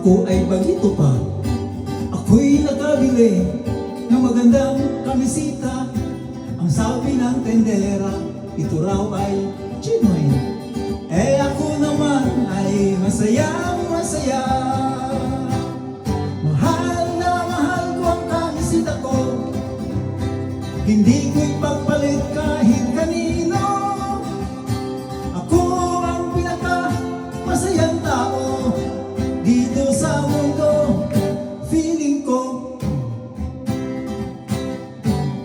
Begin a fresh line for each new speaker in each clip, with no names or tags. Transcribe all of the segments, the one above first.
ako ay bagito pa. Ako'y nakabili ng magandang kamisita. Ang sabi ng tendera, ito raw ay genuine. Eh ako naman ay masayang masaya. Mahal na mahal ko ang kamisita ko. Hindi ko ipagpalit kahit kanino. Ako ang pinaka-masayang tao dito sa mundo. Feeling ko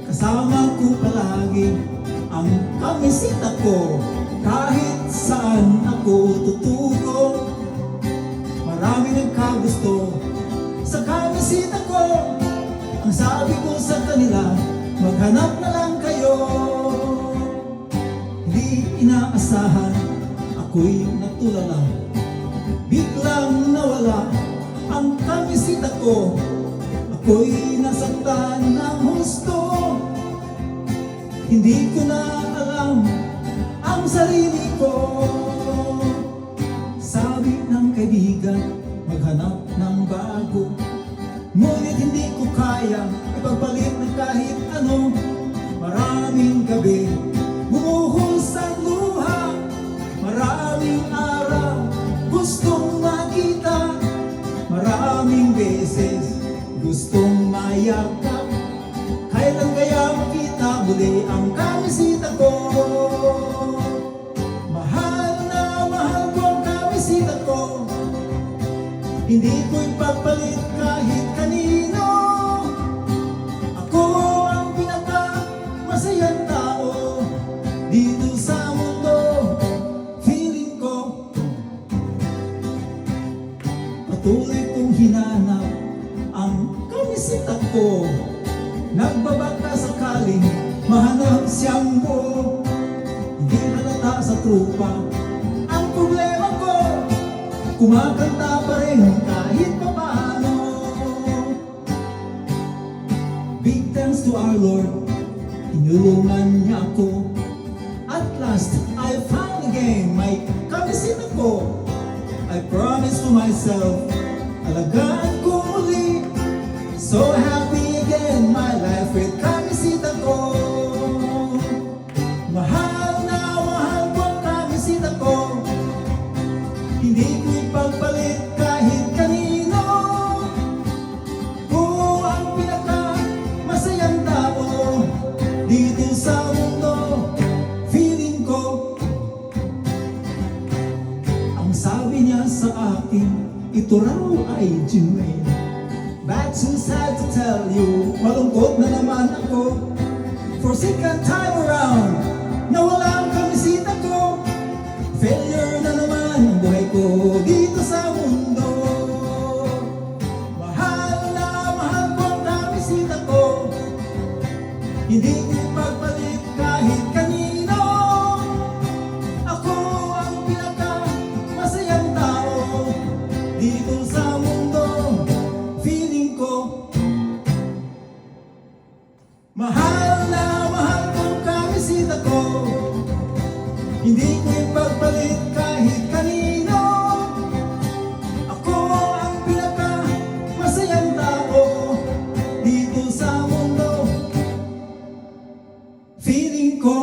kasama ko palagi ang kamisita ko. Kahit saan ako tutugo, marami nagkagusto sa kamisita ko. Ang sabi ko sa kanila, maghanap na lang kayo. Hindi inaasahan, ako'y natulala. Biglang nawala ang kamisita ko. Ako'y nasaktan ng husto. Hindi ko na alam ang sarili ko. Sabi ng kaibigan, maghanap ng bago. Ngunit hindi ko kaya ipagpalit ng kahit ano. Maraming gabi bumuhos ang luha. Maraming araw gustong makita. Maraming beses gustong mayakap. Kailan kaya makita muli ang kamisita ko? Mahal na mahal ko ang kamisita ko. Hindi ko ipagpalit kahit kanino. Ako ang pinaka-masayang tao dito sa mundo. Feeling ko patuloy kong hinanap ang kamisita ko. Nagbabaka sakaling mahanap siyang buo. Hindi halata sa trupa ang problema ko. Kumakanta pa rin kahit papaano. Big thanks to our Lord, tinulungan niya ako. At last, I found again my kamisita ko. I promised to myself, alagaan ko muli. So happy again, my life with kamisita ko. Mahal na mahal ko ang kamisita ko. Hindi ko ipagpalit kahit kanino. Ko ang pinaka-masayang tao dito sa mundo. Feeling ko ang sabi niya sa akin, ito raw ay genuine. But too sad to tell you, malungkot na naman ako. For second time around, nawala ang kamisita ko. Failure na naman ang buhay ko dito sa mundo. Mahal na mahal ko ang kamisita ko. Hindi ko ipagpalit kahit kanino. Ako ang pinaka-masayang tao dito sa mundo. Feeling ko mahal na mahal ko ang kamisita ko. Hindi ko ipagpalit kahit kanino. Ako ang pinaka-masayang tao dito sa mundo. Feeling ko